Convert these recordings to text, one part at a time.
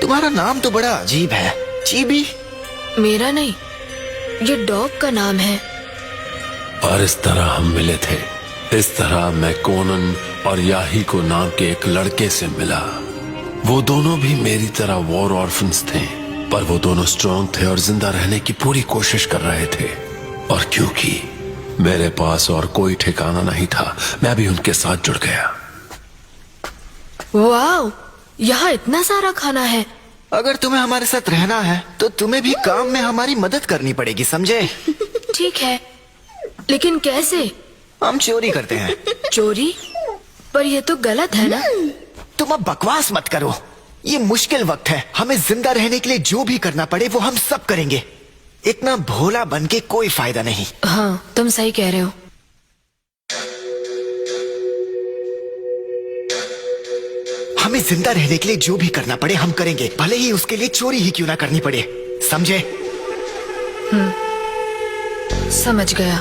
तुम्हारा नाम तो बड़ा अजीब है, चीबी। मेरा नहीं, ये डॉग का नाम है। और इस तरह हम मिले थे। इस तरह मैं कोनन और याहीको नाम के एक लड़के से मिला। वो दोनों भी मेरी तरह वॉर ऑर्फन्स थे, पर वो दोनों स्ट्रांग थे और जिंदा रहने की पूरी कोशिश कर रहे थे। और क्योंकि मेरे पास और कोई ठिकाना नहीं था, मैं भी उनके साथ जुड़ गया। वाह, यहाँ इतना सारा खाना है। अगर तुम्हें हमारे साथ रहना है तो तुम्हें भी काम में हमारी मदद करनी पड़ेगी, समझे? ठीक है, लेकिन कैसे? हम चोरी करते हैं। चोरी? पर ये तो गलत है ना? तुम अब बकवास मत करो। ये मुश्किल वक्त है, हमें जिंदा रहने के लिए जो भी करना पड़े वो हम सब करेंगे। इतना भोला बन के कोई फायदा नहीं। हाँ, तुम सही कह रहे हो। हमें जिंदा रहने के लिए जो भी करना पड़े हम करेंगे, भले ही उसके लिए चोरी ही क्यों ना करनी पड़े, समझे? समझ गया।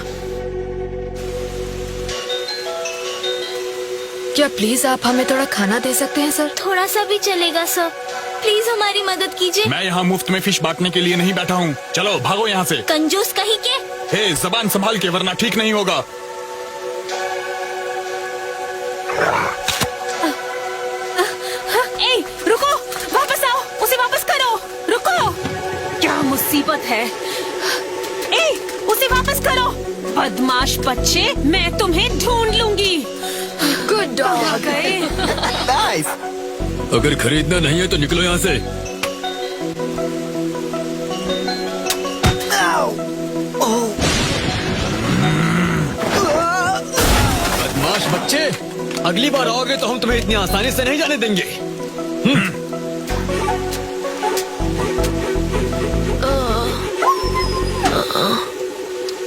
क्या प्लीज आप हमें थोड़ा खाना दे सकते हैं सर? थोड़ा सा भी चलेगा सर, प्लीज हमारी मदद कीजिए। मैं यहाँ मुफ्त में फिश बांटने के लिए नहीं बैठा हूँ। चलो भागो यहाँ से। कंजूस कहीं के। हे, जबान संभाल के, वरना ठीक नहीं होगा। ए, रुको, वापस आओ, उसे वापस करो। रुको, क्या मुसीबत है? ए, उसे वापस करो। बदमाश बच्चे, मैं तुम्हें ढूंढ लूंगी। Good dog. गए। नाइस। अगर खरीदना नहीं है तो निकलो यहाँ से। बदमाश बच्चे, अगली बार आओगे तो हम तुम्हें इतनी आसानी से नहीं जाने देंगे।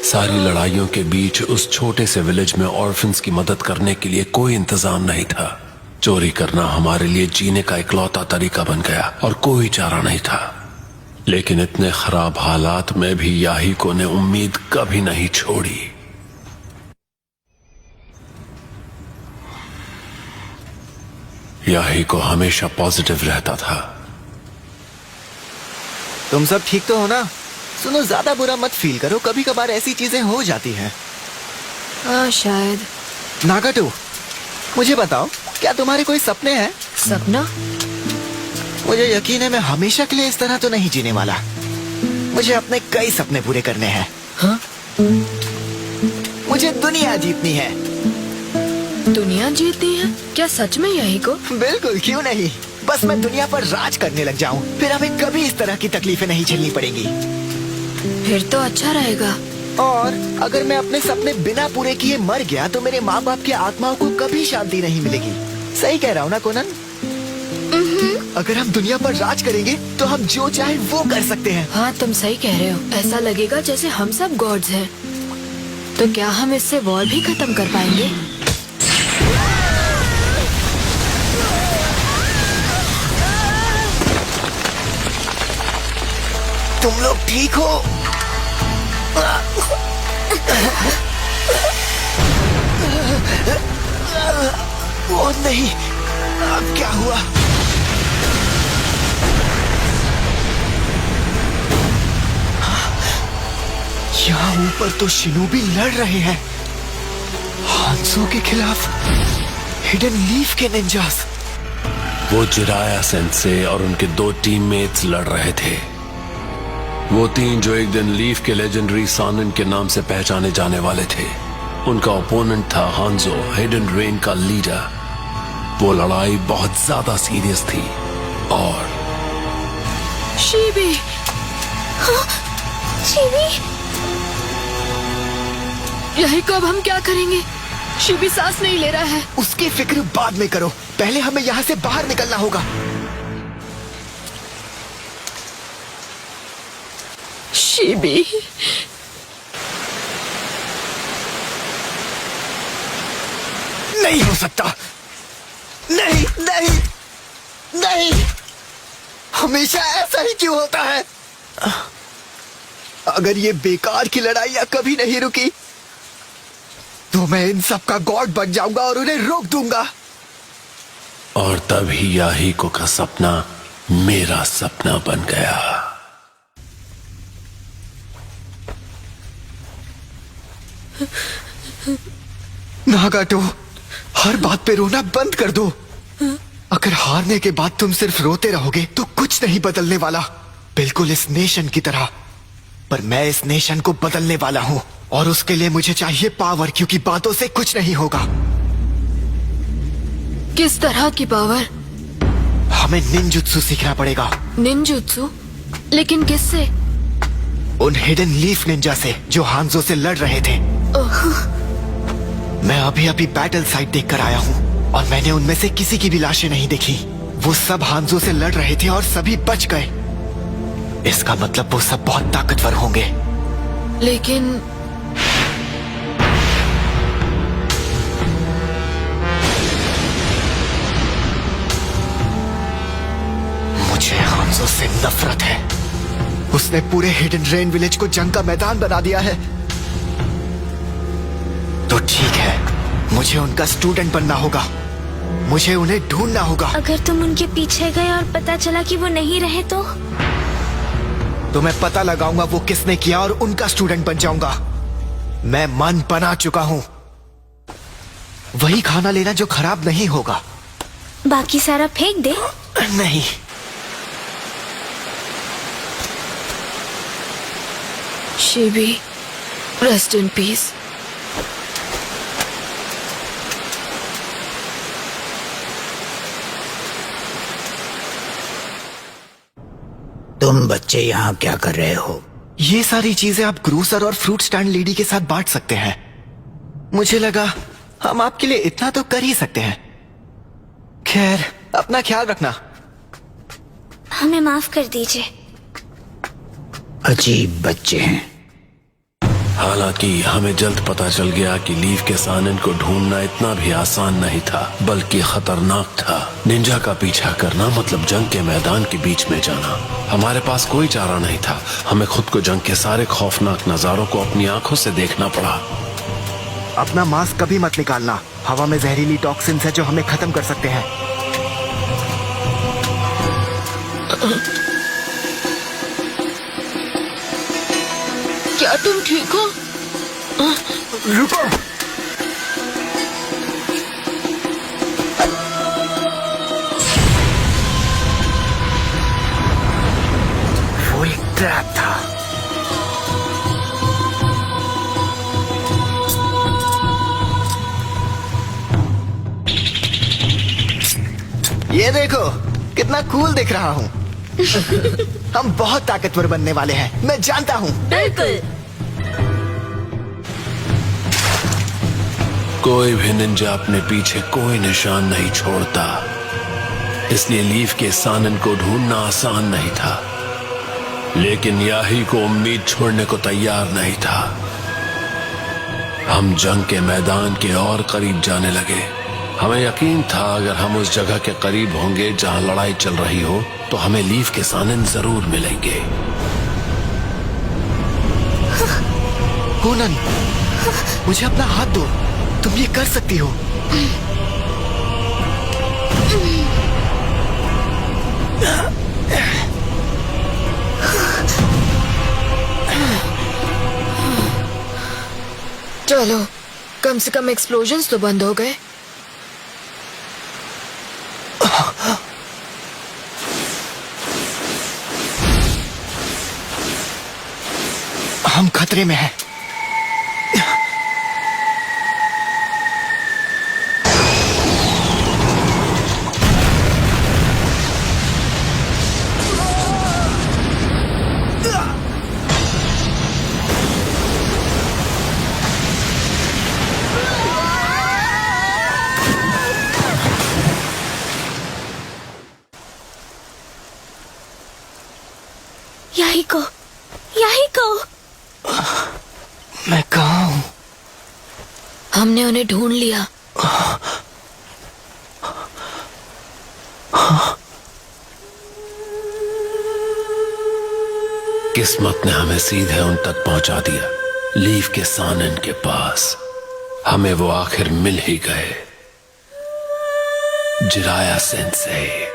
सारी लड़ाइयों के बीच उस छोटे से विलेज में ऑर्फन्स की मदद करने के लिए कोई इंतजाम नहीं था। चोरी करना हमारे लिए जीने का इकलौता तरीका बन गया और कोई चारा नहीं था। लेकिन इतने खराब हालात में भी याहीको ने उम्मीद कभी नहीं छोड़ी। याहीको हमेशा पॉजिटिव रहता था। तुम सब ठीक तो हो ना? सुनो, ज्यादा बुरा मत फील करो, कभी कभार ऐसी चीजें हो जाती हैं। हाँ, शायद। नागाटो, मुझे बताओ, क्या तुम्हारे कोई सपने हैं? सपना? मुझे यकीन है मैं हमेशा के लिए इस तरह तो नहीं जीने वाला। मुझे अपने कई सपने पूरे करने हैं। हाँ? मुझे दुनिया जीतनी है। दुनिया जीतनी है? क्या सच में यही को? बिल्कुल, क्यों नहीं। बस मैं दुनिया पर राज करने लग जाऊं, फिर हमें कभी इस तरह की तकलीफें नहीं झेलनी पड़ेंगी। फिर तो अच्छा रहेगा। और अगर मैं अपने सपने बिना पूरे किए मर गया तो मेरे माँ बाप की आत्माओं को कभी शांति नहीं मिलेगी। सही कह रहा हूँ ना कोनन? अगर हम दुनिया पर राज करेंगे तो हम जो चाहे वो कर सकते हैं। हाँ, तुम सही कह रहे हो। ऐसा लगेगा जैसे हम सब गॉड्स हैं। तो क्या हम इससे वॉर भी खत्म कर पाएंगे? तुम लोग ठीक हो? वो नहीं, अब क्या हुआ? यहाँ ऊपर तो शिनोबी लड़ रहे हैं हांसो के खिलाफ। हिडन लीफ के निंजास। वो जिराया सेंसे और उनके 2 टीममेट्स लड़ रहे थे। वो 3 जो एक दिन लीफ के लेजेंडरी सानन के नाम से पहचाने जाने वाले थे। उनका ओपोनेंट था हांजो, हिडन रेन का लीडर। वो लड़ाई बहुत ज्यादा सीरियस थी। और शीबी! हाँ, शीबी! यही को अब हम क्या करेंगे? शीबी सांस नहीं ले रहा है। उसकी फिक्र बाद में करो, पहले हमें यहाँ से बाहर निकलना होगा। शीबी! नहीं हो सकता। नहीं नहीं नहीं, हमेशा ऐसा ही क्यों होता है? अगर ये बेकार की लड़ाइयां कभी नहीं रुकी तो मैं इन सब का गॉड बन जाऊंगा और उन्हें रोक दूंगा। और तभी याहीको का सपना मेरा सपना बन गया। नागाटो, हर बात पे रोना बंद कर दो। अगर हारने के बाद तुम सिर्फ रोते रहोगे तो कुछ नहीं बदलने वाला, बिल्कुल इस नेशन की तरह। पर मैं इस नेशन को बदलने वाला हूँ और उसके लिए मुझे चाहिए पावर, क्योंकि बातों से कुछ नहीं होगा। किस तरह की पावर? हमें निंजुत्सु सीखना पड़ेगा। निंजुत्सु? लेकिन किससे? उन हिडन लीफ निंजा से जो हांजो से लड़ रहे थे। मैं अभी अभी बैटल साइट देख कर आया हूँ और मैंने उनमें से किसी की भी लाशें नहीं देखी। वो सब हांजो से लड़ रहे थे और सभी बच गए। इसका मतलब वो सब बहुत ताकतवर होंगे। लेकिन मुझे हांजो से नफरत है। उसने पूरे हिडन रेन विलेज को जंग का मैदान बना दिया है। तो ठीक है, मुझे उनका स्टूडेंट बनना होगा। मुझे उन्हें ढूंढना होगा। अगर तुम उनके पीछे गए और पता चला कि वो नहीं रहे तो मैं पता लगाऊंगा वो किसने किया और उनका स्टूडेंट बन जाऊंगा। मैं मन बना चुका हूं। वही खाना लेना जो खराब नहीं होगा। बाकी सारा फेंक दे। नहीं, शिबी, रेस्ट इन पीस। तुम बच्चे यहाँ क्या कर रहे हो? ये सारी चीजें आप ग्रोसर और फ्रूट स्टैंड लेडी के साथ बांट सकते हैं। मुझे लगा हम आपके लिए इतना तो कर ही सकते हैं। खैर, अपना ख्याल रखना। हमें माफ कर दीजिए। अजीब बच्चे हैं। हालांकि हमें जल्द पता चल गया कि लीफ के सानन को ढूंढना इतना भी आसान नहीं था, बल्कि खतरनाक था। निंजा का पीछा करना मतलब जंग के मैदान के बीच में जाना। हमारे पास कोई चारा नहीं था। हमें खुद को जंग के सारे खौफनाक नजारों को अपनी आंखों से देखना पड़ा। अपना मास्क कभी मत निकालना। हवा में जहरीली टॉक्सिन्स है जो हमें खत्म कर सकते हैं। क्या तुम ठीक हो? रुको। वो एक ट्रैप था। ये देखो कितना कूल दिख रहा हूँ। हम बहुत ताकतवर बनने वाले हैं, मैं जानता हूँ। बिल्कुल। कोई भी निंजा अपने पीछे कोई निशान नहीं छोड़ता, इसलिए लीफ के सानन को ढूंढना आसान नहीं था। लेकिन याही को उम्मीद छोड़ने को तैयार नहीं था। हम जंग के मैदान के और करीब जाने लगे। हमें यकीन था अगर हम उस जगह के करीब होंगे जहां लड़ाई चल रही हो तो हमें लीफ के सानन जरूर मिलेंगे। कोनन, मुझे अपना हाथ दो। तुम ये कर सकती हो। चलो, कम से कम एक्सप्लोजन्स तो बंद हो गए। हम खतरे में हैं। यही को मैं कहाँ हूँ? हमने उन्हें ढूंढ लिया। किस्मत ने हमें सीधे उन तक पहुंचा दिया, लीफ के सानन के पास। हमें वो आखिर मिल ही गए। Jiraiya sense.